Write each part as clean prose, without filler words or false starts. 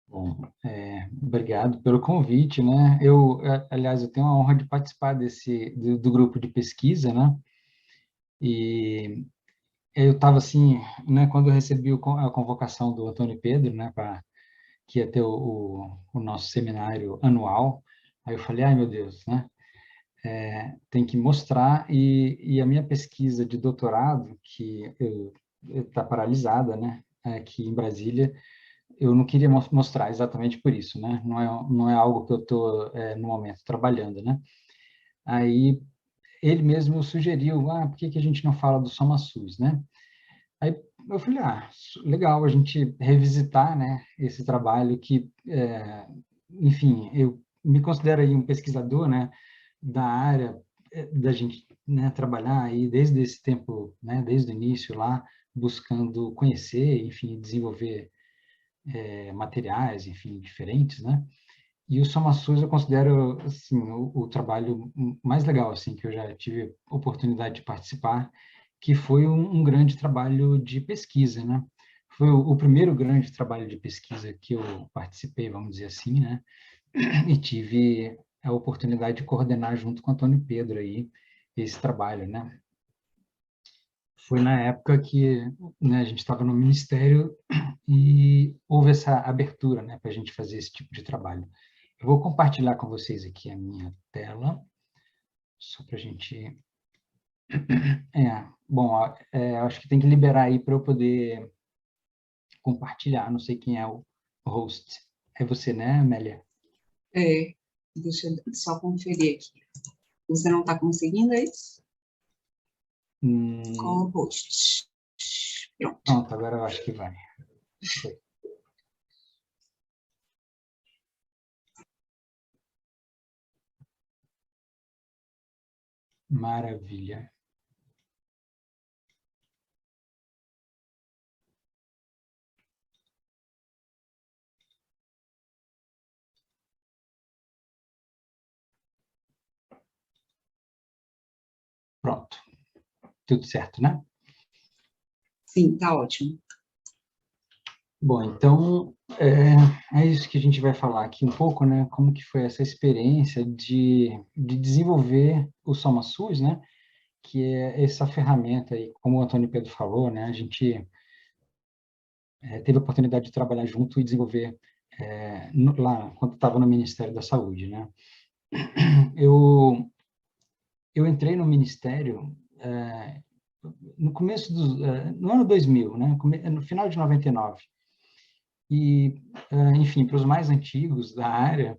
Bom, obrigado pelo convite, né? Aliás, eu tenho a honra de participar do grupo de pesquisa, né? E eu estava assim, né? Quando eu recebi a convocação do Antônio Pedro, né? Para que ia ter o nosso seminário anual, aí eu falei, ai meu Deus, né? Tem que mostrar e a minha pesquisa de doutorado, que está paralisada, né? Aqui em Brasília, eu não queria mostrar exatamente por isso, né? Não é algo que eu estou, no momento, trabalhando, né? Aí ele mesmo sugeriu, por que que a gente não fala do Soma SUS, né? Aí eu falei, legal a gente revisitar, né, esse trabalho que, enfim, eu me considero aí um pesquisador, né, da área, da gente, né, trabalhar aí desde esse tempo, né, desde o início lá, buscando conhecer, enfim, desenvolver materiais, enfim, diferentes, né? E o SomaSUS eu considero, assim, o trabalho mais legal, assim, que eu já tive oportunidade de participar, que foi um grande trabalho de pesquisa, né? Foi o primeiro grande trabalho de pesquisa que eu participei, vamos dizer assim, né? E tive a oportunidade de coordenar junto com o Antônio Pedro aí esse trabalho, né? Foi na época que, né, a gente estava no ministério e houve essa abertura, né, para a gente fazer esse tipo de trabalho. Eu vou compartilhar com vocês aqui a minha tela, só para a gente... bom, acho que tem que liberar aí para eu poder compartilhar, não sei quem é o host. É você, né, Amélia? É, deixa eu só conferir aqui. Você não está conseguindo, é isso? Com o host. Pronto. Pronto, agora eu acho que vai. Foi. Maravilha. Pronto. Tudo certo, né? Sim, tá ótimo. Bom, então, é isso que a gente vai falar aqui um pouco, né? Como que foi essa experiência de desenvolver o SomaSUS, né? Que é essa ferramenta aí, como o Antônio Pedro falou, né? A gente teve a oportunidade de trabalhar junto e desenvolver lá, quando estava no Ministério da Saúde, né? Eu, eu entrei no Ministério no começo no ano 2000, né? No final de 99. E, enfim, para os mais antigos da área,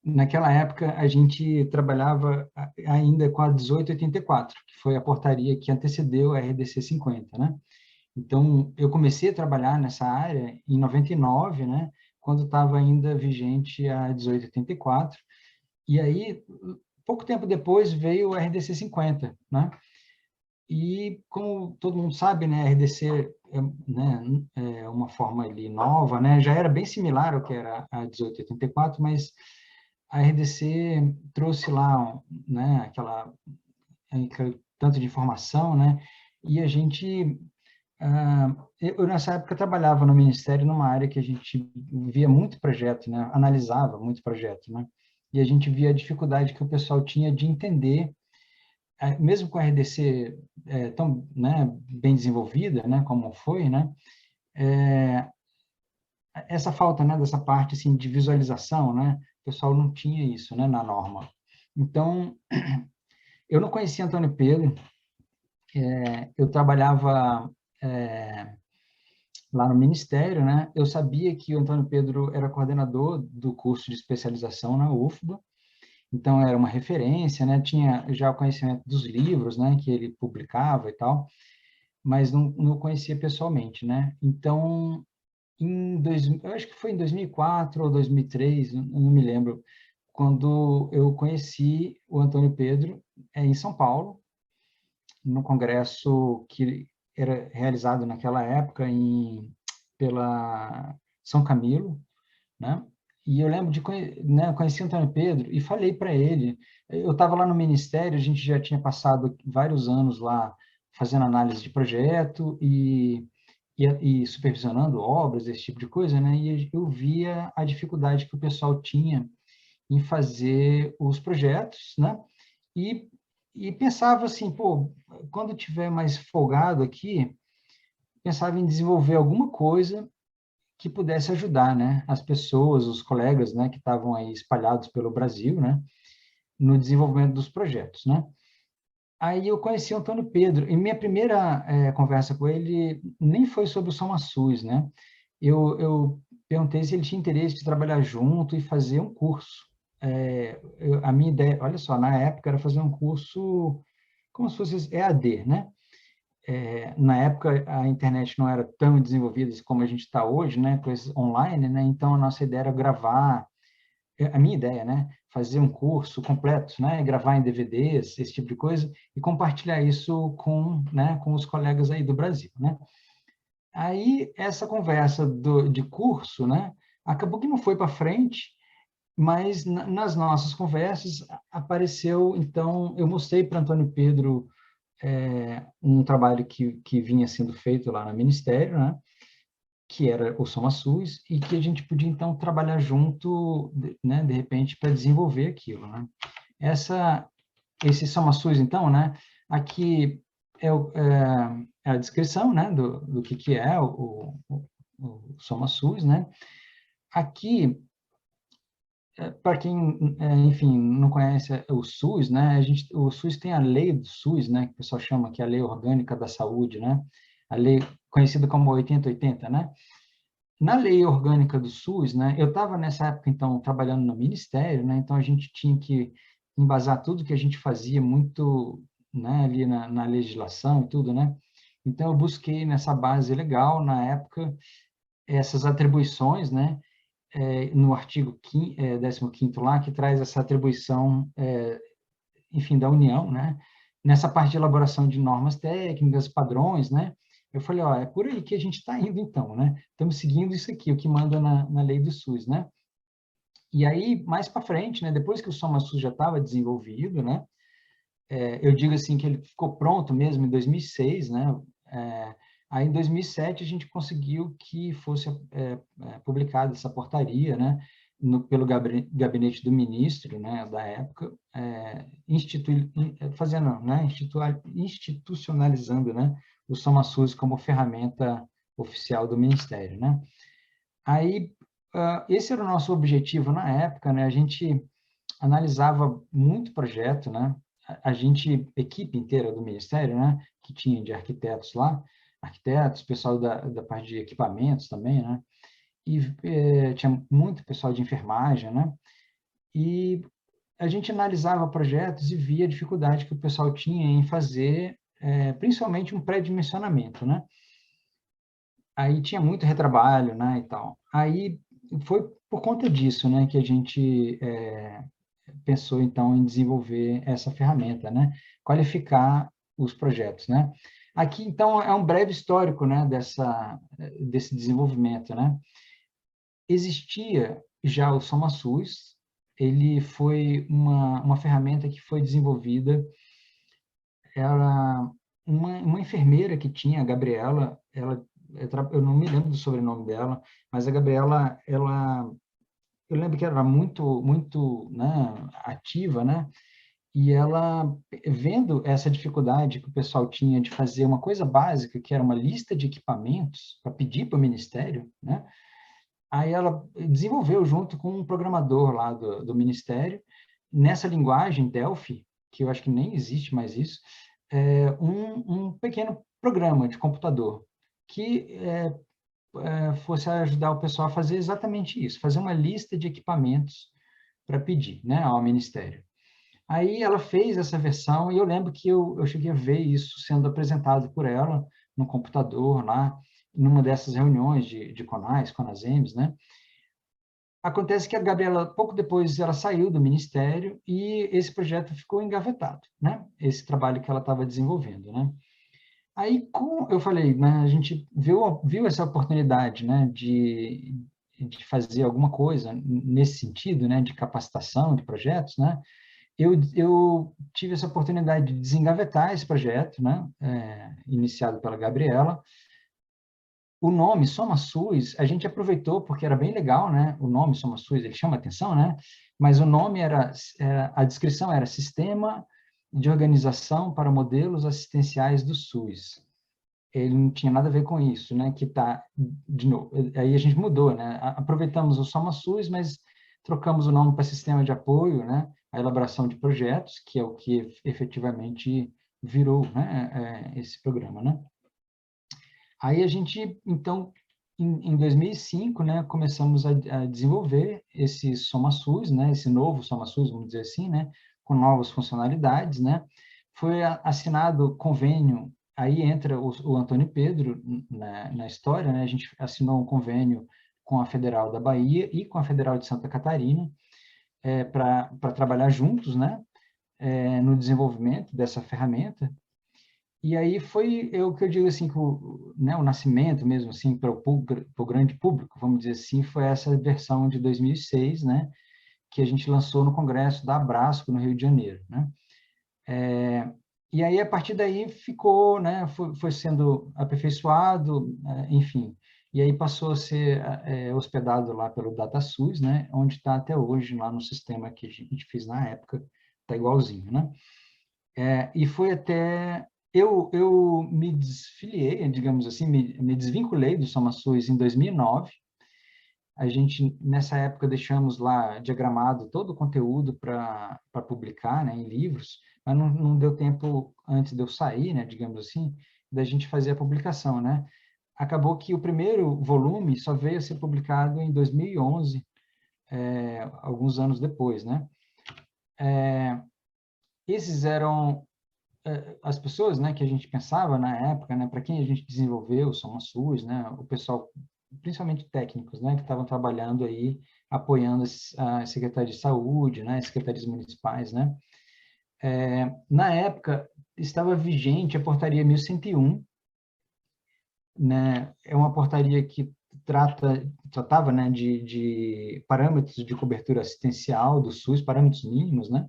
naquela época a gente trabalhava ainda com a 1884, que foi a portaria que antecedeu a RDC 50, né? Então, eu comecei a trabalhar nessa área em 99, né? Quando estava ainda vigente a 1884, e aí, pouco tempo depois, veio o RDC 50, né? E, como todo mundo sabe, né, a RDC né, é uma forma ali nova, né, já era bem similar ao que era a 1884, mas a RDC trouxe lá, né, aquele tanto de informação, né, e a gente, eu nessa época trabalhava no Ministério numa área que a gente via muito projeto, né, analisava muito projeto, né, e a gente via a dificuldade que o pessoal tinha de entender mesmo com a RDC tão, né, bem desenvolvida, né, como foi, né, é, essa falta, né, dessa parte assim de visualização, né, o pessoal não tinha isso, né, na norma. Então, eu não conhecia Antônio Pedro, eu trabalhava lá no Ministério, né, eu sabia que o Antônio Pedro era coordenador do curso de especialização na UFBA, então era uma referência, né, tinha já o conhecimento dos livros, né, que ele publicava e tal, mas não conhecia pessoalmente, né? Então, eu acho que foi em 2004 ou 2003, não me lembro, quando eu conheci o Antônio Pedro em São Paulo, no congresso que era realizado naquela época pela São Camilo, né? E eu lembro né, conheci o Antônio Pedro e falei para ele, eu estava lá no Ministério, a gente já tinha passado vários anos lá fazendo análise de projeto e supervisionando obras, esse tipo de coisa, né? E eu via a dificuldade que o pessoal tinha em fazer os projetos, né? E, e pensava assim, pô, quando eu tiver mais folgado aqui, pensava em desenvolver alguma coisa que pudesse ajudar, né, as pessoas, os colegas, né, que estavam aí espalhados pelo Brasil, né, no desenvolvimento dos projetos, né. Aí eu conheci o Antônio Pedro, e minha primeira conversa com ele nem foi sobre o SomaSUS, né. Eu perguntei se ele tinha interesse de trabalhar junto e fazer um curso. A minha ideia, olha só, na época era fazer um curso como se fosse EAD, né? Na época a internet não era tão desenvolvida como a gente está hoje, né, coisas online, né, então a nossa ideia era gravar, a minha ideia, né, fazer um curso completo, né, gravar em DVDs, esse tipo de coisa, e compartilhar isso com, né, com os colegas aí do Brasil, né. Aí essa conversa de curso, né, acabou que não foi para frente, mas nas nossas conversas apareceu, então eu mostrei para Antônio Pedro um trabalho que vinha sendo feito lá no Ministério, né, que era o SomaSUS, e que a gente podia, então, trabalhar junto, né, de repente, para desenvolver aquilo. Né. Esse SomaSUS, então, né, aqui é a descrição, né, do que é o SomaSUS, né. Aqui, para quem, enfim, não conhece o SUS, né, o SUS tem a lei do SUS, né, que o pessoal chama que é a Lei Orgânica da Saúde, né, a lei conhecida como 8080, né. Na lei orgânica do SUS, né, eu estava nessa época, então, trabalhando no Ministério, né, então a gente tinha que embasar tudo que a gente fazia muito, né, ali na legislação e tudo, né. Então eu busquei nessa base legal, na época, essas atribuições, né, no artigo 15º lá, que traz essa atribuição, enfim, da União, né, nessa parte de elaboração de normas técnicas, padrões, né, eu falei, ó, é por aí que a gente está indo então, né, estamos seguindo isso aqui, o que manda na lei do SUS, né. E aí, mais para frente, né, depois que o SomaSUS já estava desenvolvido, né, eu digo assim que ele ficou pronto mesmo em 2006, né, aí em 2007 a gente conseguiu que fosse publicada essa portaria, né, pelo gabinete do ministro, né, da época, fazendo, né, institucionalizando, né, o SomaSUS como ferramenta oficial do Ministério, né. Aí, esse era o nosso objetivo na época, né, a gente analisava muito projeto, né, a gente, equipe inteira do Ministério, né, que tinha de arquitetos lá, arquitetos, pessoal da parte de equipamentos também, né, e tinha muito pessoal de enfermagem, né, e a gente analisava projetos e via a dificuldade que o pessoal tinha em fazer, principalmente um pré-dimensionamento, né. Aí tinha muito retrabalho, né, e tal. Aí foi por conta disso, né, que a gente pensou então em desenvolver essa ferramenta, né, qualificar os projetos, né. Aqui então é um breve histórico, né, desse desenvolvimento, né. Existia já o SomaSUS, ele foi uma ferramenta que foi desenvolvida, era uma enfermeira que tinha, a Gabriela, ela eu não me lembro do sobrenome dela, mas a Gabriela, eu lembro que ela era muito, né, ativa, né, e ela, vendo essa dificuldade que o pessoal tinha de fazer uma coisa básica, que era uma lista de equipamentos para pedir para o ministério, né, aí ela desenvolveu junto com um programador lá do ministério, nessa linguagem Delphi, que eu acho que nem existe mais isso, um pequeno programa de computador que fosse ajudar o pessoal a fazer exatamente isso, fazer uma lista de equipamentos para pedir, né, ao ministério. Aí ela fez essa versão e eu lembro que eu cheguei a ver isso sendo apresentado por ela no computador lá, numa dessas reuniões de CONAS, CONASEMs, né? Acontece que a Gabriela, pouco depois, ela saiu do ministério e esse projeto ficou engavetado, né? Esse trabalho que ela estava desenvolvendo, né? Aí, eu falei, né, a gente viu essa oportunidade, né, de fazer alguma coisa nesse sentido, né, de capacitação de projetos, né? Eu tive essa oportunidade de desengavetar esse projeto, né, iniciado pela Gabriela, o nome SomaSUS, a gente aproveitou porque era bem legal, né? O nome SomaSUS, ele chama atenção, né? Mas o nome a descrição era Sistema de Organização para Modelos Assistenciais do SUS. Ele não tinha nada a ver com isso, né? Que tá, de novo, aí a gente mudou, né? Aproveitamos o SomaSUS, mas trocamos o nome para Sistema de Apoio, né? A elaboração de projetos, que é o que efetivamente virou, né? Esse programa, né? Aí a gente, então, em 2005, né, começamos a desenvolver esse SomaSUS, né, esse novo SomaSUS, vamos dizer assim, né, com novas funcionalidades, né. Foi assinado convênio, aí entra o Antônio Pedro na história, né, a gente assinou um convênio com a Federal da Bahia e com a Federal de Santa Catarina, para trabalhar juntos, né, no desenvolvimento dessa ferramenta. E aí foi o que eu digo assim, que o nascimento mesmo assim para o grande público, vamos dizer assim, foi essa versão de 2006, né, que a gente lançou no Congresso da Abrasco, no Rio de Janeiro, né. E aí, a partir daí, ficou, né, foi sendo aperfeiçoado, enfim, e aí passou a ser hospedado lá pelo DataSUS, né, onde está até hoje, lá no sistema que a gente fez na época, está igualzinho, né. E foi até... Eu me desfiliei, digamos assim, me desvinculei do SomaSUS em 2009. A gente, nessa época, deixamos lá diagramado todo o conteúdo para publicar, né, em livros, mas não deu tempo, antes de eu sair, né, digamos assim, da gente fazer a publicação, né. Acabou que o primeiro volume só veio a ser publicado em 2011, alguns anos depois, né. Esses eram as pessoas, né, que a gente pensava na época, né, para quem a gente desenvolveu o SomaSUS, né, o pessoal, principalmente técnicos, né, que estavam trabalhando aí, apoiando a Secretaria de Saúde, né, as secretarias municipais, né. Na época, estava vigente a portaria 1101, né, é uma portaria que tratava, né, de parâmetros de cobertura assistencial do SUS, parâmetros mínimos, né.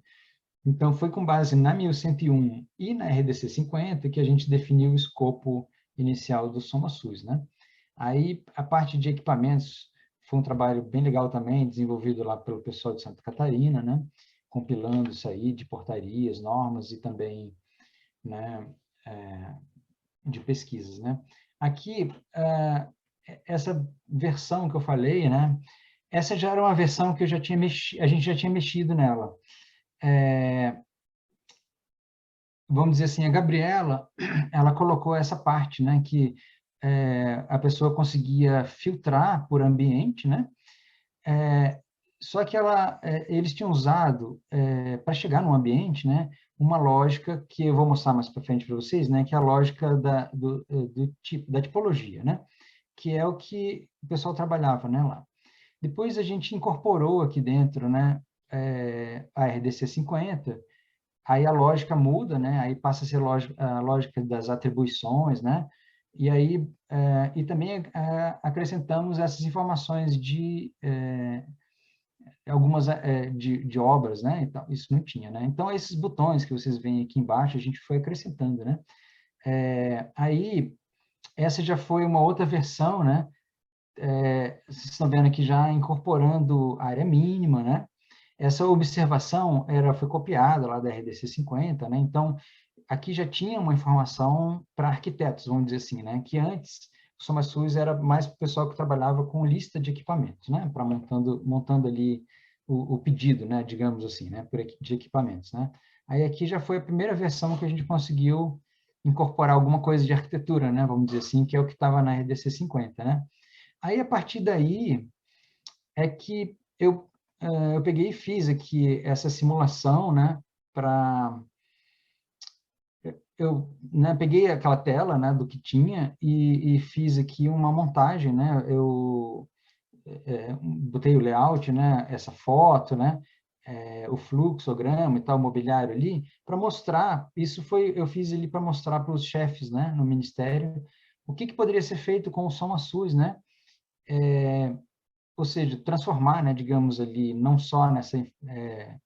Então, foi com base na 1101 e na RDC 50 que a gente definiu o escopo inicial do SomaSUS, né? Aí, a parte de equipamentos foi um trabalho bem legal também, desenvolvido lá pelo pessoal de Santa Catarina, né? Compilando isso aí de portarias, normas e também, né, de pesquisas, né? Aqui, essa versão que eu falei, né? Essa já era uma versão que a gente já tinha mexido nela. Vamos dizer assim, a Gabriela, ela colocou essa parte, né, que a pessoa conseguia filtrar por ambiente, né, só que eles tinham usado, para chegar no ambiente, né, uma lógica que eu vou mostrar mais para frente para vocês, né, que é a lógica da tipologia, né, que é o que o pessoal trabalhava, né, lá. Depois a gente incorporou aqui dentro, né, a RDC 50, aí a lógica muda, né? Aí passa a ser a lógica das atribuições, né? E aí e também acrescentamos essas informações de algumas de obras, né? Então, isso não tinha, né? Então esses botões que vocês veem aqui embaixo a gente foi acrescentando, né? Aí essa já foi uma outra versão, né? Vocês estão vendo aqui já incorporando a área mínima, né? Essa observação foi copiada lá da RDC 50, né? Então, aqui já tinha uma informação para arquitetos, vamos dizer assim, né? Que antes o SomaSUS era mais para o pessoal que trabalhava com lista de equipamentos, né? Para montando ali o pedido, né? Digamos assim, né? De equipamentos, né? Aí aqui já foi a primeira versão que a gente conseguiu incorporar alguma coisa de arquitetura, né? Vamos dizer assim, que é o que estava na RDC 50, né? Aí, a partir daí, é que eu peguei e fiz aqui essa simulação, né, né, peguei aquela tela, né, do que tinha e fiz aqui uma montagem, né, eu botei o layout, né, essa foto, né, o fluxograma e tal, o mobiliário ali, para mostrar, eu fiz ali para mostrar para os chefes, né, no Ministério, o que poderia ser feito com o SomaSUS, né, ou seja, transformar, né, digamos ali, não só nessas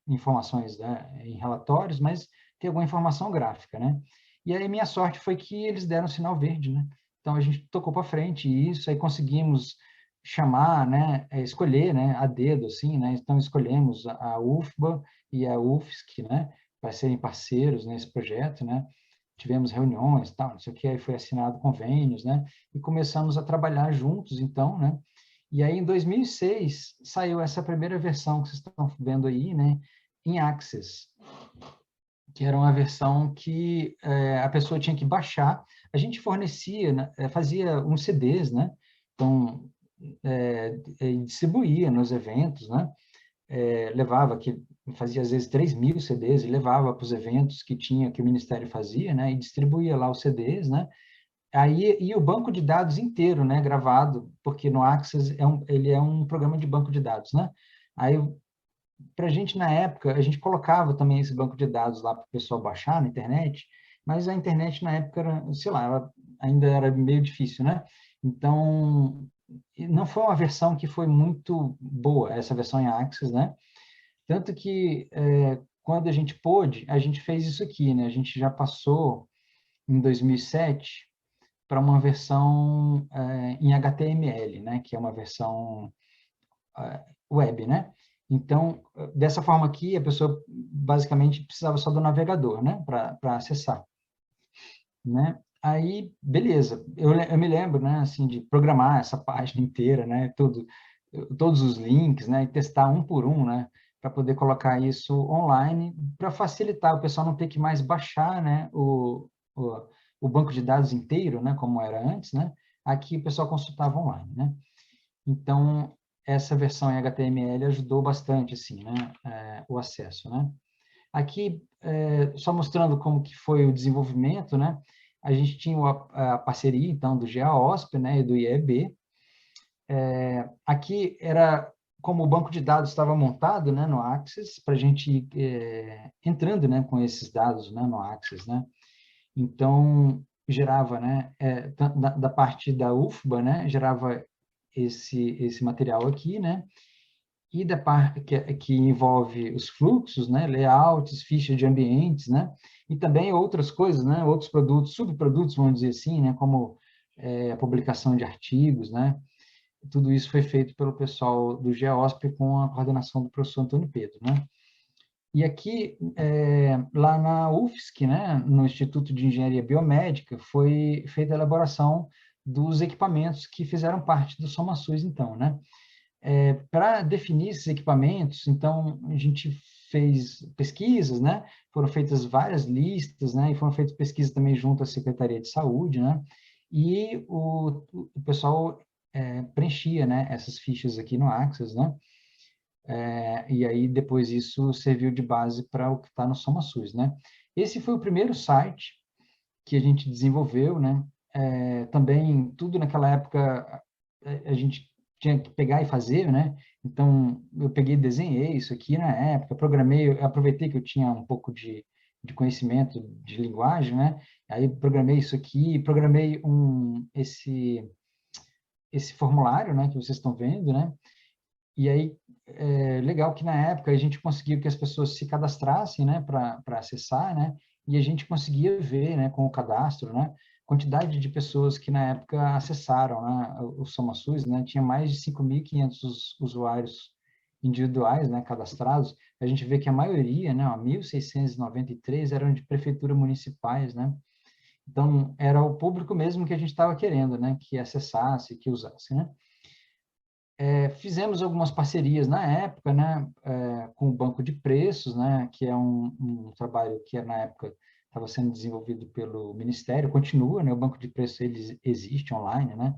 informações, né, em relatórios, mas ter alguma informação gráfica, né? E aí minha sorte foi que eles deram sinal verde, né? Então, a gente tocou para frente isso, aí conseguimos chamar, né, escolher, né, a dedo, assim, né, então escolhemos a UFBA e a UFSC, né, para serem parceiros nesse projeto, né, tivemos reuniões, tal, não sei o que, aí foi assinado convênios, né, e começamos a trabalhar juntos, então, né, e aí em 2006 saiu essa primeira versão que vocês estão vendo aí, né, em Access, que era uma versão que a pessoa tinha que baixar. A gente fornecia, né, fazia uns CDs, né? Então, distribuía nos eventos, né? Levava, fazia às vezes 3.000 CDs e levava para os eventos que tinha, que o Ministério fazia, né? E distribuía lá os CDs, né? Aí, e o banco de dados inteiro, né? Gravado, porque no Access ele é um programa de banco de dados, né? Aí para a gente, na época, a gente colocava também esse banco de dados lá para o pessoal baixar na internet, mas a internet na época era, sei lá, ela ainda era meio difícil, né? Então, não foi uma versão que foi muito boa, essa versão em Access, né? Tanto que, quando a gente pôde, a gente fez isso aqui, né? A gente já passou, em 2007, para uma versão em HTML, né? Que é uma versão web, né? Então, dessa forma aqui, a pessoa basicamente precisava só do navegador, né, para acessar, né? Aí, beleza. Eu me lembro, né, assim, de programar essa página inteira, né, todos os links, né, e testar um por um, né, para poder colocar isso online, para facilitar o pessoal não ter que mais baixar, né, o banco de dados inteiro, né, como era antes, né? Aqui o pessoal consultava online, né? Então, essa versão em HTML ajudou bastante, assim, né, o acesso, né. Aqui, só mostrando como que foi o desenvolvimento, né, a gente tinha a parceria, então, do GAOSP, né, e do IEB. Aqui era como o banco de dados estava montado, né, no Access, para a gente ir entrando, né, com esses dados, né, no Access, né. Então, gerava, né, da parte da UFBA, né, gerava esse material aqui, né? E da parte que envolve os fluxos, né? Layouts, fichas de ambientes, né? E também outras coisas, né? Outros produtos, subprodutos, vamos dizer assim, né? Como a publicação de artigos, né? Tudo isso foi feito pelo pessoal do GEOSP com a coordenação do professor Antônio Pedro, né? E aqui, lá na UFSC, né, no Instituto de Engenharia Biomédica, foi feita a elaboração dos equipamentos que fizeram parte do SomaSUS, então, né? Para definir esses equipamentos, então, a gente fez pesquisas, né? Foram feitas várias listas, né? E foram feitas pesquisas também junto à Secretaria de Saúde, né? E o pessoal preenchia, né, essas fichas aqui no Access, né? E aí depois isso serviu de base para o que está no SomaSUS, né? Esse foi o primeiro site que a gente desenvolveu, né? Também tudo naquela época a gente tinha que pegar e fazer, né? Então eu peguei e desenhei isso aqui na época, programei, eu aproveitei que eu tinha um pouco de conhecimento de linguagem, né? Aí programei isso aqui, programei esse formulário, né? Que vocês estão vendo, né? E aí, legal que na época a gente conseguiu que as pessoas se cadastrassem, né, para acessar, né, e a gente conseguia ver, né, com o cadastro, né, quantidade de pessoas que na época acessaram, né, o SomaSUS, né, tinha mais de 5.500 usuários individuais, né, cadastrados. A gente vê que a maioria, né, 1.693 eram de prefeitura municipais, né. Então, era o público mesmo que a gente estava querendo, né, que acessasse, que usasse, né. Fizemos algumas parcerias na época, né, com o Banco de Preços, né, que é um trabalho que na época estava sendo desenvolvido pelo Ministério, continua, né, o Banco de Preços ele existe online, né,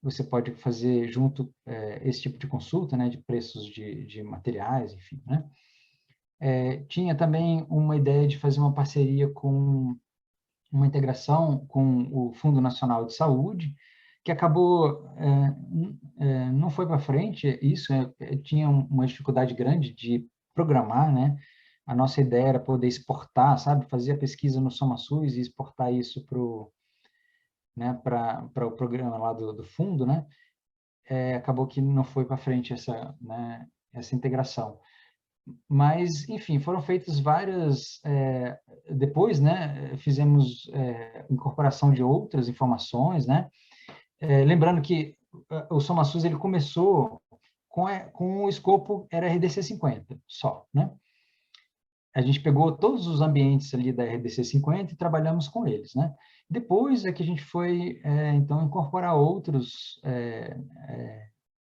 você pode fazer junto esse tipo de consulta, né, de preços de materiais, enfim, né. Tinha também uma ideia de fazer uma parceria com uma integração com o Fundo Nacional de Saúde, que acabou, não foi para frente, isso, tinha uma dificuldade grande de programar, né? A nossa ideia era poder exportar, sabe? Fazer a pesquisa no SomaSUS e exportar isso para o programa lá do fundo, né? Acabou que não foi para frente essa, né, essa integração. Mas, enfim, foram feitas várias. Depois, né, fizemos incorporação de outras informações, né? lembrando que o SomaSUS ele começou com o escopo era RDC 50 só, né? A gente pegou todos os ambientes ali da RDC 50 e trabalhamos com eles, né? Depois é que a gente foi, então, incorporar outros,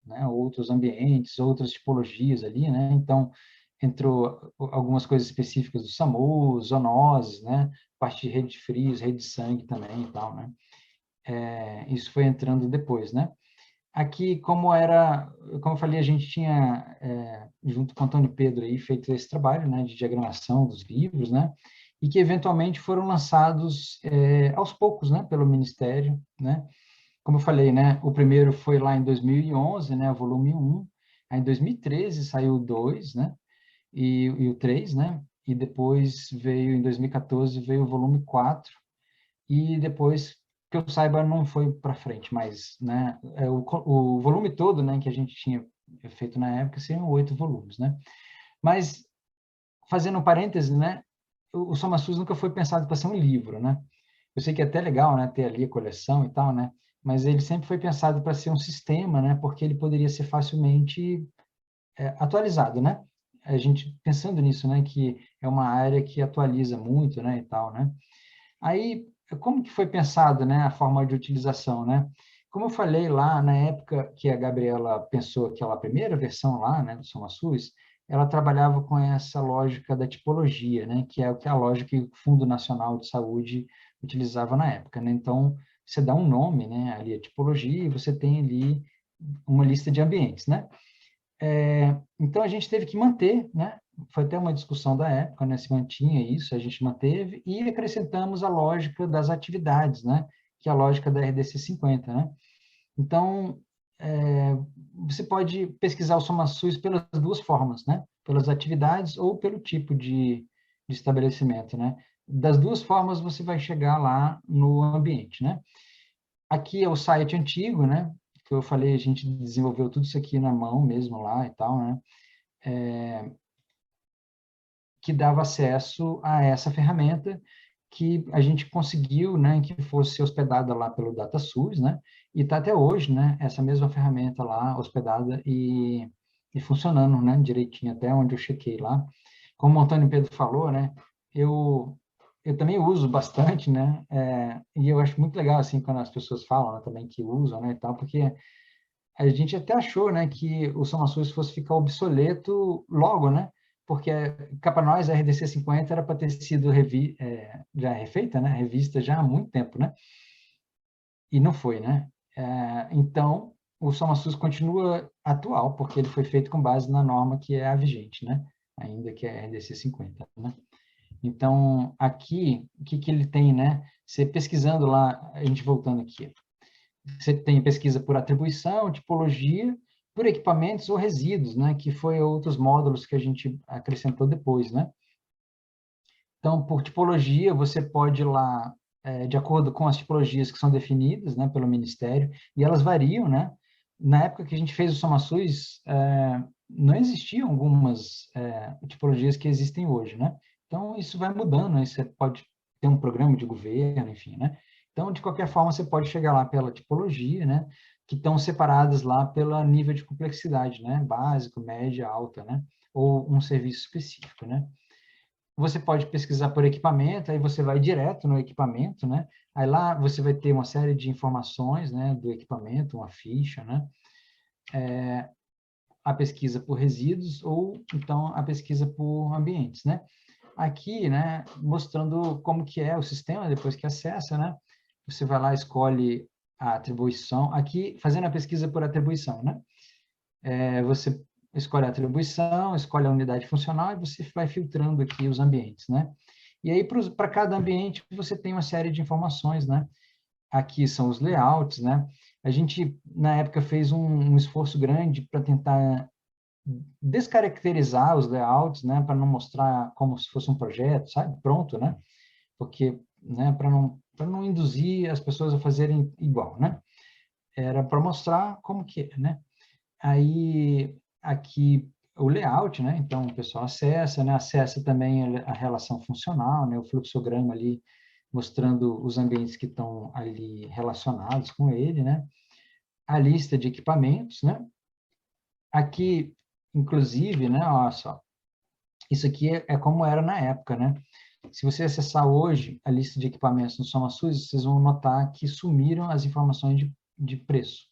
né, outros ambientes, outras tipologias ali, né? Então, entrou algumas coisas específicas do SAMU, zoonoses, né? Parte de rede de frios, rede de sangue também e tal, né? Isso foi entrando depois, né? Aqui, como eu falei, a gente tinha, junto com o Antônio Pedro, aí, feito esse trabalho, né, de diagramação dos livros, né, e que eventualmente foram lançados aos poucos, né, pelo Ministério, né. Como eu falei, né, o primeiro foi lá em 2011, né, o volume 1, aí em 2013 saiu o 2, né, e o 3, né, e depois veio, em 2014, veio o volume 4, e depois, que eu saiba, não foi para frente, mas, né, o volume todo, né, que a gente tinha feito na época, seriam 8 volumes, né? Mas, fazendo um parêntese, né, o SomaSUS nunca foi pensado para ser um livro, né? Eu sei que é até legal, né, ter ali a coleção e tal, né? Mas ele sempre foi pensado para ser um sistema, né? Porque ele poderia ser facilmente atualizado, né? A gente pensando nisso, né, que é uma área que atualiza muito, né, e tal, né? Aí, como que foi pensado, né, a forma de utilização, né? Como eu falei lá, na época que a Gabriela pensou aquela primeira versão lá, né, do SomaSUS, ela trabalhava com essa lógica da tipologia, né, que é o que a lógica que o Fundo Nacional de Saúde utilizava na época, né? Então, você dá um nome, né, ali a tipologia, e você tem ali uma lista de ambientes, né? Então, a gente teve que manter, né? Foi até uma discussão da época, né? Se mantinha isso, a gente manteve, e acrescentamos a lógica das atividades, né? Que é a lógica da RDC 50, né? Então, você pode pesquisar o SomaSUS pelas duas formas, né? Pelas atividades ou pelo tipo de estabelecimento, né? Das duas formas, você vai chegar lá no ambiente, né? Aqui é o site antigo, né? Que eu falei, a gente desenvolveu tudo isso aqui na mão mesmo lá e tal, né? Que dava acesso a essa ferramenta que a gente conseguiu, né, que fosse hospedada lá pelo DataSUS, né, e está até hoje, né, essa mesma ferramenta lá hospedada e funcionando, né, direitinho, até onde eu chequei lá. Como o Antônio Pedro falou, né, eu também uso bastante, né, e eu acho muito legal, assim, quando as pessoas falam, né, também que usam, né, e tal, porque a gente até achou, né, que o SomaSUS fosse ficar obsoleto logo, né? Porque cá para nós a RDC 50 era para ter sido já refeita, né? Revista já há muito tempo, né? E não foi, né? Então, o SomaSUS continua atual, porque ele foi feito com base na norma que é a vigente, né? Ainda que é a RDC 50, né? Então, aqui, o que que ele tem, né? Você pesquisando lá, a gente voltando aqui, você tem pesquisa por atribuição, tipologia, por equipamentos ou resíduos, né? Que foi outros módulos que a gente acrescentou depois, né? Então, por tipologia, você pode ir lá, de acordo com as tipologias que são definidas, né, pelo Ministério, e elas variam, né? Na época que a gente fez o SomaSUS, não existiam algumas tipologias que existem hoje, né? Então, isso vai mudando, né? Você pode ter um programa de governo, enfim, né? Então, de qualquer forma, você pode chegar lá pela tipologia, né? Que estão separadas lá pelo nível de complexidade, né? Básico, média, alta, né? Ou um serviço específico, né? Você pode pesquisar por equipamento, aí você vai direto no equipamento, né? Aí lá você vai ter uma série de informações, né, do equipamento, uma ficha, né? A pesquisa por resíduos ou então a pesquisa por ambientes, né? Aqui, né, mostrando como que é o sistema depois que acessa, né? Você vai lá, escolhe a atribuição. Aqui, fazendo a pesquisa por atribuição, né? Você escolhe a atribuição, escolhe a unidade funcional e você vai filtrando aqui os ambientes, né? E aí, para cada ambiente, você tem uma série de informações, né? Aqui são os layouts, né? A gente, na época, fez um esforço grande para tentar descaracterizar os layouts, né? Para não mostrar como se fosse um projeto, sabe? Pronto, né? Porque, né? Para não induzir as pessoas a fazerem igual, né? Era para mostrar como que é, né? Aí, aqui, o layout, né? Então, o pessoal acessa, né? Acessa também a relação funcional, né? O fluxograma ali, mostrando os ambientes que estão ali relacionados com ele, né? a lista de equipamentos, né? Aqui, inclusive, né, olha só, isso aqui é como era na época, né? Se você acessar hoje a lista de equipamentos no SomaSUS, vocês vão notar que sumiram as informações de preço,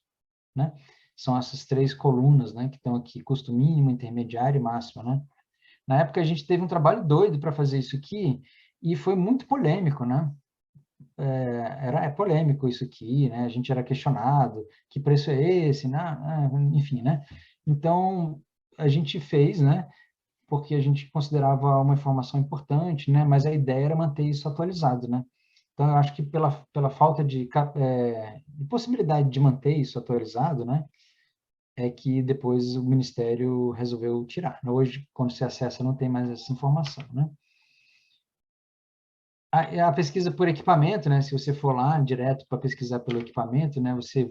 né? São essas 3 colunas, né, que estão aqui, custo mínimo, intermediário e máximo, né? Na época a gente teve um trabalho doido para fazer isso aqui e foi muito polêmico, né? É polêmico isso aqui, né? A gente era questionado, que preço é esse, né? Enfim, né? Então, a gente fez, né? Porque a gente considerava uma informação importante, né? Mas a ideia era manter isso atualizado, né? Então, eu acho que pela falta de possibilidade de manter isso atualizado, né? É que depois o Ministério resolveu tirar. Hoje, quando você acessa, não tem mais essa informação, né? A pesquisa por equipamento, né? Se você for lá direto para pesquisar pelo equipamento, né? Você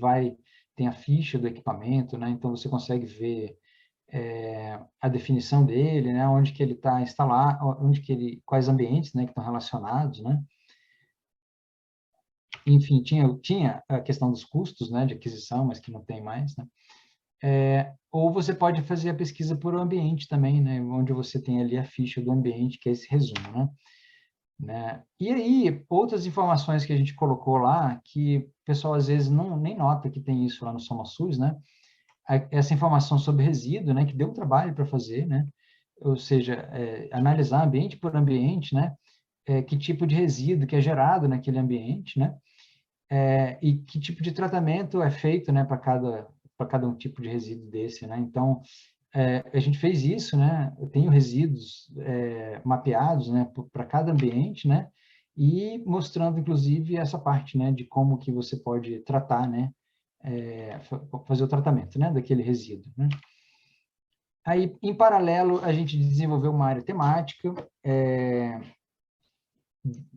tem a ficha do equipamento, né? Então você consegue ver a definição dele, né? Onde que ele está instalado, quais ambientes, né? Que estão relacionados, né? Enfim, tinha a questão dos custos, né? De aquisição, mas que não tem mais, né? Ou você pode fazer a pesquisa por ambiente também, né? Onde você tem ali a ficha do ambiente, que é esse resumo, né? E aí, outras informações que a gente colocou lá, que o pessoal às vezes nem nota que tem isso lá no SomaSUS, né? Essa informação sobre resíduo, né? Que deu um trabalho para fazer, né? Ou seja, analisar ambiente por ambiente, né? Que tipo de resíduo que é gerado naquele ambiente, né? E que tipo de tratamento é feito, né? Para cada um tipo de resíduo desse, né? Então, a gente fez isso, né? Eu tenho resíduos mapeados, né, para cada ambiente, né? E mostrando, inclusive, essa parte, né, de como que você pode tratar, né? Fazer o tratamento, né, daquele resíduo, né? Aí, em paralelo, a gente desenvolveu uma área temática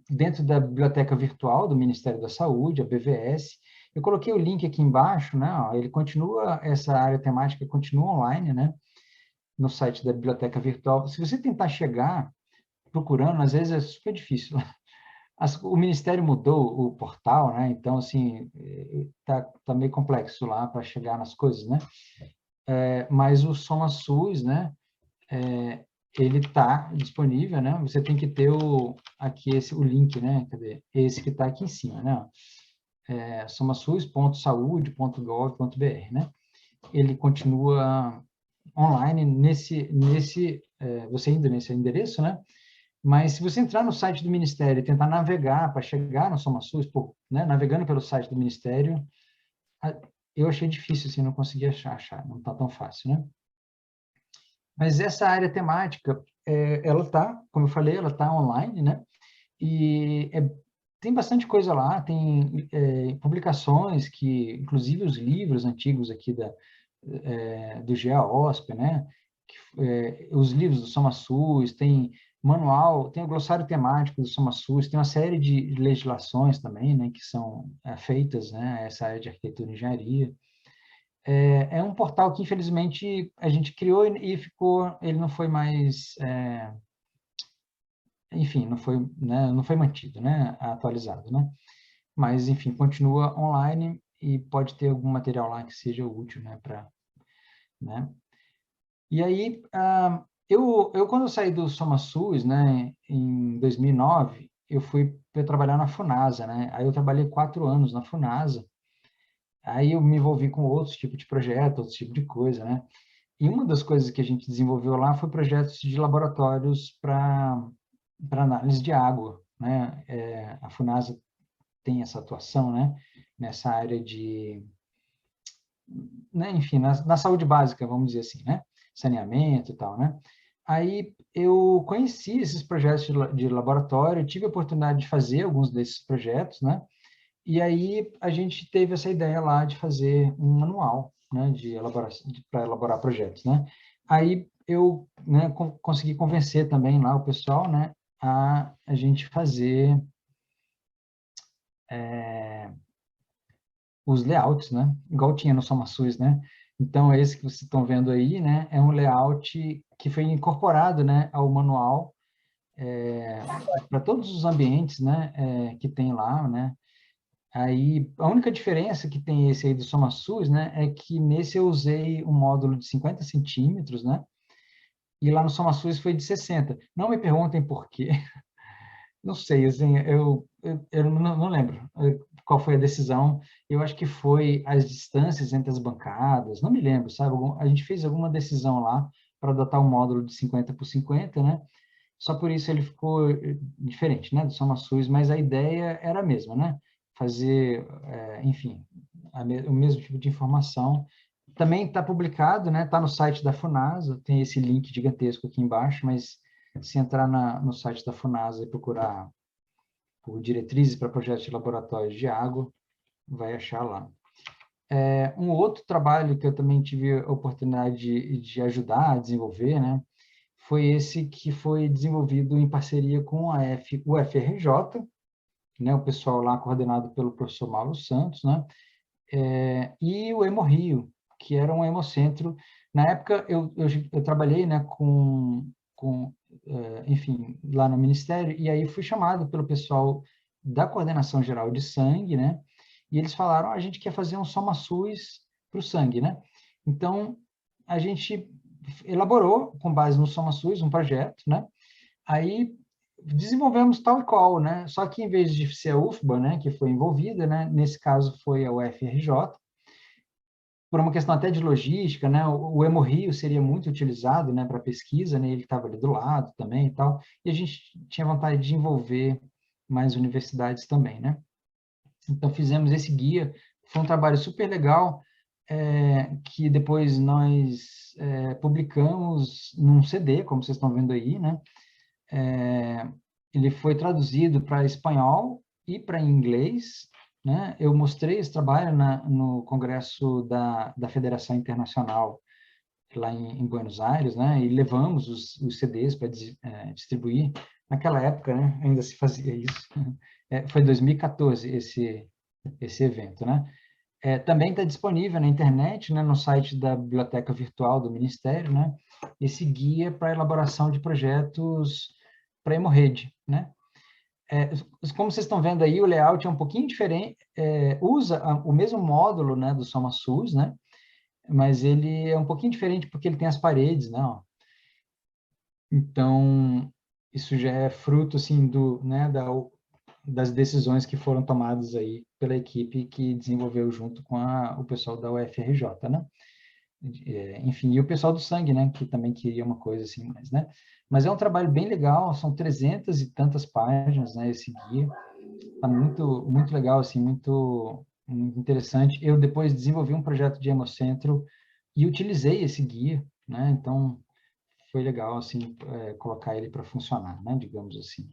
dentro da biblioteca virtual do Ministério da Saúde, a BVS. Eu coloquei o link aqui embaixo, né? Ó, essa área temática continua online, né? No site da biblioteca virtual. Se você tentar chegar procurando, às vezes é super difícil. O Ministério mudou o portal, né? Então, assim, tá meio complexo lá para chegar nas coisas, né? Mas o SomaSUS, né? Ele está disponível, né? Você tem que ter aqui o link, né? Cadê? Esse que está aqui em cima, né? somasus.saude.gov.br, né? Ele continua online você indo nesse endereço, né? Mas se você entrar no site do Ministério e tentar navegar para chegar no SomaSUS, né, navegando pelo site do Ministério, eu achei difícil, assim, não consegui achar, não está tão fácil, né? Mas essa área temática, ela está, como eu falei, ela está online, né? E tem bastante coisa lá, tem publicações que, inclusive os livros antigos aqui do GEA-OSP, né? Os livros do SomaSUS, tem manual, tem o glossário temático do SomaSUS, tem uma série de legislações também, né? Que são feitas, né? Essa área de arquitetura e engenharia. É um portal que, infelizmente, a gente criou e ele não foi mais, enfim, não foi mantido, né? Atualizado, né? Mas, enfim, continua online e pode ter algum material lá que seja útil, né? Né? E aí, quando eu saí do SomaSUS, né, em 2009, eu fui trabalhar na Funasa, né? Aí eu trabalhei 4 anos na Funasa. Aí eu me envolvi com outros tipos de projeto, outros tipos de coisa, né? E uma das coisas que a gente desenvolveu lá foi projetos de laboratórios para análise de água, né? A Funasa tem essa atuação, né? Nessa área né? Enfim, na saúde básica, vamos dizer assim, né? Saneamento e tal, né? Aí eu conheci esses projetos de laboratório, tive a oportunidade de fazer alguns desses projetos, né? E aí a gente teve essa ideia lá de fazer um manual, né? Para elaborar projetos, né? Aí eu, né, consegui convencer também lá o pessoal, né? A gente fazer os layouts, né? Igual tinha no SomaSUS, né? Então, esse que vocês estão vendo aí, né? É um layout que foi incorporado, né? Ao manual para todos os ambientes, né? Que tem lá, né? Aí, a única diferença que tem esse aí do SomaSUS, né, é que nesse eu usei um módulo de 50 centímetros, né, e lá no SomaSUS foi de 60. Não me perguntem por quê. Não sei, assim, eu não lembro qual foi a decisão. Eu acho que foi as distâncias entre as bancadas, não me lembro, sabe? A gente fez alguma decisão lá para adotar um módulo de 50 por 50, né? Só por isso ele ficou diferente, né, do SomaSUS, mas a ideia era a mesma, né? Fazer, enfim, o mesmo tipo de informação. Também está publicado, né? Está no site da Funasa, tem esse link gigantesco aqui embaixo, mas se entrar no site da Funasa e procurar por diretrizes para projetos de laboratórios de água, vai achar lá. Um outro trabalho que eu também tive a oportunidade de ajudar a desenvolver, né? Foi esse que foi desenvolvido em parceria com a UFRJ, né, o pessoal lá coordenado pelo professor Mauro Santos, né, e o Hemorrio, que era um hemocentro. Na época, eu trabalhei, né, enfim, lá no Ministério, e aí fui chamado pelo pessoal da Coordenação Geral de Sangue, né, e eles falaram, a gente quer fazer um SomaSUS para o sangue, né? Então, a gente elaborou, com base no SomaSUS, um projeto, né? Aí desenvolvemos tal e qual, né? Só que em vez de ser a UFBA, né, que foi envolvida, né, nesse caso foi a UFRJ, por uma questão até de logística, né, o Hemorrio seria muito utilizado, né, para pesquisa, né, ele estava ali do lado também e tal, e a gente tinha vontade de envolver mais universidades também, né? Então fizemos esse guia, foi um trabalho super legal, que depois nós publicamos num CD, como vocês estão vendo aí, né? Ele foi traduzido para espanhol e para inglês, né? Eu mostrei esse trabalho no congresso da Federação Internacional lá em Buenos Aires, né? E levamos os CDs para distribuir. Naquela época, né? Ainda se fazia isso. Foi 2014 esse evento, né? Também está disponível na internet, né, no site da Biblioteca Virtual do Ministério, né, esse guia para elaboração de projetos para hemorrede, né? Como vocês estão vendo aí, o layout é um pouquinho diferente, usa o mesmo módulo, né, do SomaSUS, né, mas ele é um pouquinho diferente porque ele tem as paredes, né, ó. Então, isso já é fruto, assim, né, das decisões que foram tomadas aí pela equipe que desenvolveu junto com o pessoal da UFRJ, né? Enfim, e o pessoal do sangue, né, que também queria uma coisa assim, mas é um trabalho bem legal, são 300 e tantas páginas, né, esse guia, tá muito, muito legal, assim, muito interessante. Eu depois desenvolvi um projeto de hemocentro e utilizei esse guia, né, então foi legal, assim, colocar ele para funcionar, né, digamos assim.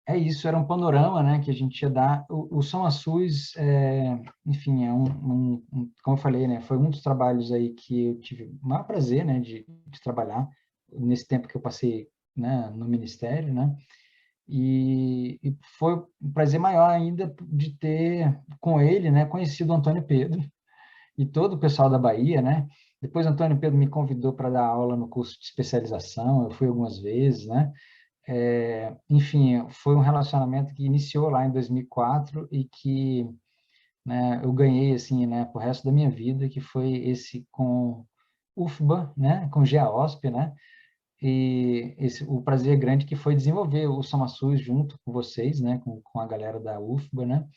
É isso, era um panorama, né, que a gente ia dar. O SomaSUS, enfim, como eu falei, né, foi um dos trabalhos aí que eu tive o maior prazer, né, de trabalhar nesse tempo que eu passei, né, no Ministério, né, e foi um prazer maior ainda de ter com ele, né, conhecido o Antônio Pedro e todo o pessoal da Bahia, né. Depois o Antônio Pedro me convidou para dar aula no curso de especialização, eu fui algumas vezes, né. Enfim, foi um relacionamento que iniciou lá em 2004 e que, né, eu ganhei, assim, né, pro resto da minha vida, que foi esse com UFBA, né, com GEAOSP, né, e o prazer grande que foi desenvolver o SomaSUS junto com vocês, né, com a galera da UFBA, né,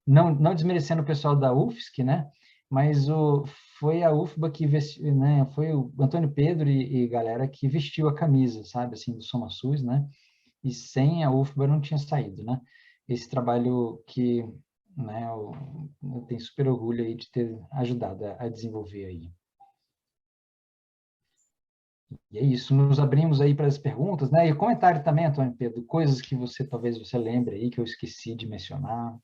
não desmerecendo o pessoal da UFSC, né, mas foi a UFBA que vestiu, né, foi o Antônio Pedro e galera que vestiu a camisa, sabe, assim, do SomaSUS, né, e sem a UFBA não tinha saído, né? Esse trabalho que, né, eu tenho super orgulho aí de ter ajudado a desenvolver aí. E é isso, nos abrimos aí para as perguntas, né? E comentário também, Antônio Pedro, coisas que talvez você lembre aí, que eu esqueci de mencionar.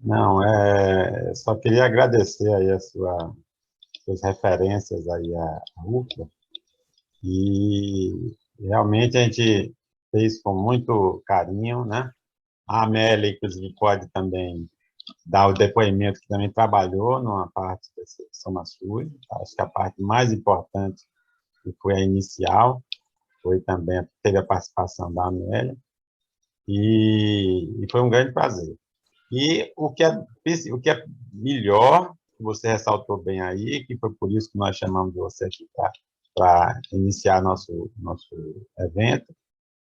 Não, só queria agradecer aí suas referências aí à UFBA, e realmente a gente fez com muito carinho, né? A Amélia, inclusive, pode também dar o depoimento que também trabalhou numa parte desse SomaSUS. Acho que a parte mais importante, que foi a inicial, teve a participação da Amélia. e foi um grande prazer. E o que é melhor, que você ressaltou bem aí, que foi por isso que nós chamamos você aqui para iniciar nosso evento,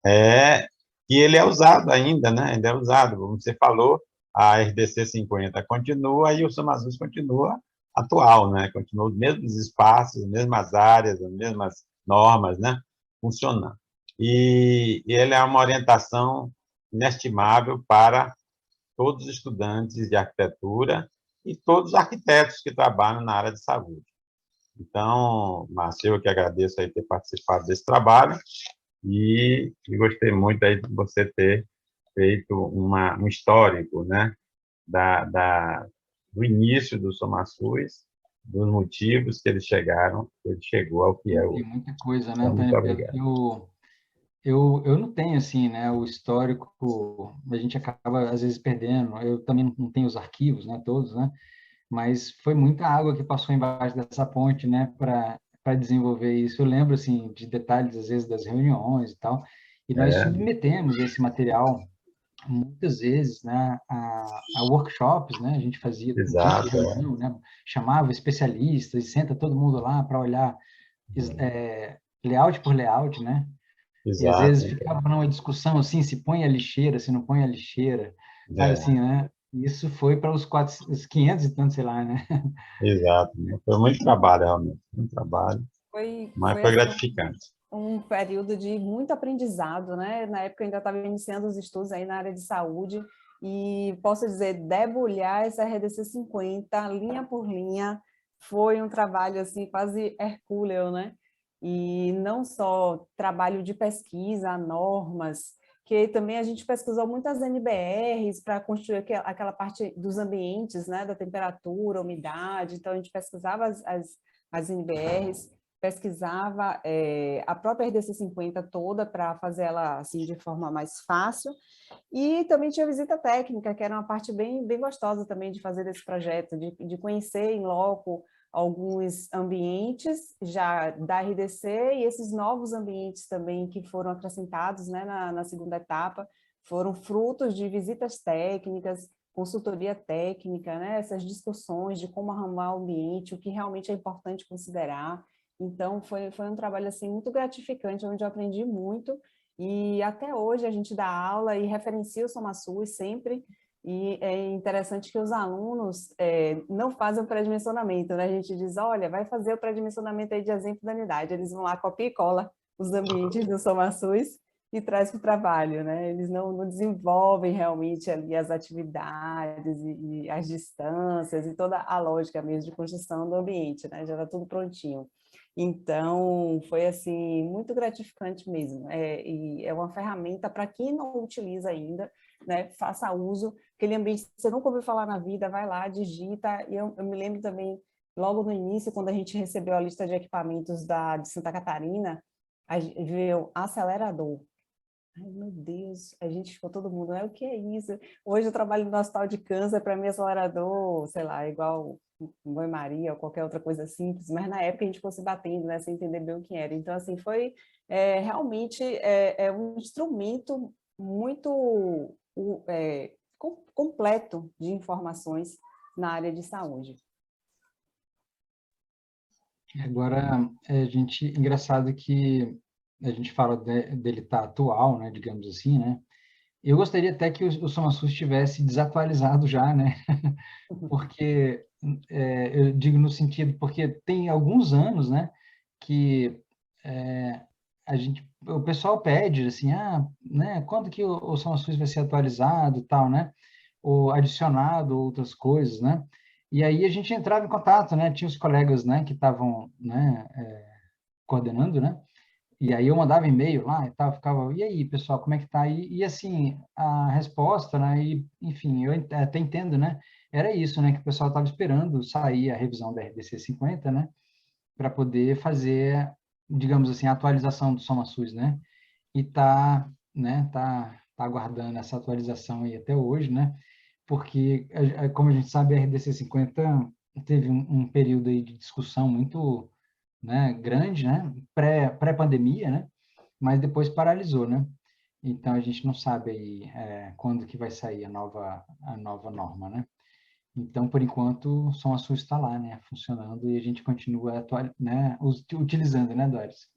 é que ele é usado ainda, né? Ainda é usado, como você falou, a RDC 50 continua e o SomaSUS continua atual, né? Continua os mesmos espaços, as mesmas áreas, as mesmas normas, né? Funcionando. E ele é uma orientação inestimável para todos os estudantes de arquitetura e todos os arquitetos que trabalham na área de saúde. Então, Márcio, eu que agradeço aí ter participado desse trabalho e gostei muito aí de você ter feito um histórico, né, do início do SomaSUS, dos motivos que ele chegou ao que é Tem hoje. muita coisa, né, Então, muito Antônio Pedro? obrigado. Eu não tenho, assim, né, o histórico, a gente acaba, às vezes, perdendo. Eu também não tenho os arquivos, né, todos, né? Mas foi muita água que passou embaixo dessa ponte, né, para desenvolver isso. Eu lembro, assim, de detalhes, às vezes, das reuniões e tal, e nós É, submetemos esse material, muitas vezes, né, a workshops, né, a gente fazia um dia de exato, reunião, né, chamava especialistas e senta todo mundo lá para olhar layout por layout, né, e às vezes exato, ficava numa discussão assim, se põe a lixeira, se não põe a lixeira, sabe é, assim, né? Isso foi para os 500 e tantos, sei lá, né? exato. Foi muito trabalho, realmente, muito trabalho, mas Foi foi assim, gratificante. um período de muito aprendizado, né? Na época eu ainda estava iniciando os estudos aí na área de saúde e posso dizer, debulhar essa RDC 50, linha por linha, foi um trabalho assim quase hercúleo, né? E não só trabalho de pesquisa, normas, que também a gente pesquisou muitas NBRs para construir aquela parte dos ambientes, né? Da temperatura, umidade, então a gente pesquisava as NBRs, pesquisava a própria RDC 50 toda para fazer ela assim de forma mais fácil, e também tinha visita técnica, que era uma parte bem, bem gostosa também de fazer esse projeto, de conhecer em loco alguns ambientes já da RDC e esses novos ambientes também que foram acrescentados, né, na segunda etapa, foram frutos de visitas técnicas, consultoria técnica, né, essas discussões de como arrumar o ambiente, o que realmente é importante considerar. Então, foi um trabalho assim, muito gratificante, onde eu aprendi muito, e até hoje a gente dá aula e referencia o SomaSUS sempre, e é interessante que os alunos não fazem o pré-dimensionamento, né? A gente diz, olha, vai fazer o pré-dimensionamento aí de exemplo da unidade, eles vão lá, copia e cola os ambientes do SomaSUS e traz para o trabalho, né? Eles não desenvolvem realmente ali as atividades e as distâncias e toda a lógica mesmo de construção do ambiente, né? Já está tudo prontinho. Então, foi assim, muito gratificante mesmo. E é uma ferramenta para quem não utiliza ainda, né? Faça uso. Aquele ambiente que você nunca ouviu falar na vida, vai lá, digita. E eu me lembro também, logo no início, quando a gente recebeu a lista de equipamentos de Santa Catarina, a gente veio acelerador. Ai, meu Deus, a gente ficou todo mundo, né? O que é isso? Hoje eu trabalho no Hospital de Câncer, para mim acelerador, sei lá, igual Mãe Maria ou qualquer outra coisa simples, mas na época a gente ficou se batendo, né, sem entender bem o que era. Então, assim, foi realmente um instrumento muito completo de informações na área de saúde. Agora, engraçado que a gente fala dele estar atual, né, digamos assim, né? Eu gostaria até que o SomaSUS estivesse desatualizado já, né? Porque, eu digo no sentido, porque tem alguns anos, né, que o pessoal pede, assim, né, quando que o SomaSUS vai ser atualizado e tal, né? Ou adicionado outras coisas, né? E aí a gente entrava em contato, né? Tinha os colegas, né, que estavam, né, coordenando, né? E aí eu mandava e-mail lá e tal, ficava, e aí, pessoal, como é que tá? E assim, a resposta, né? E, enfim, eu até entendo, né? Era isso, né? Que o pessoal estava esperando sair a revisão da RDC 50, né? Para poder fazer, digamos assim, a atualização do SomaSUS, né? E né? Tá aguardando essa atualização aí até hoje, né? Porque, como a gente sabe, a RDC 50 teve um período aí de discussão muito, né, grande, né, pré-pandemia, né, mas depois paralisou, né. Então, a gente não sabe aí, quando que vai sair a nova norma, né? Então, por enquanto, o Som SUS está lá, né, funcionando, e a gente continua atual, né, utilizando, né, Doris?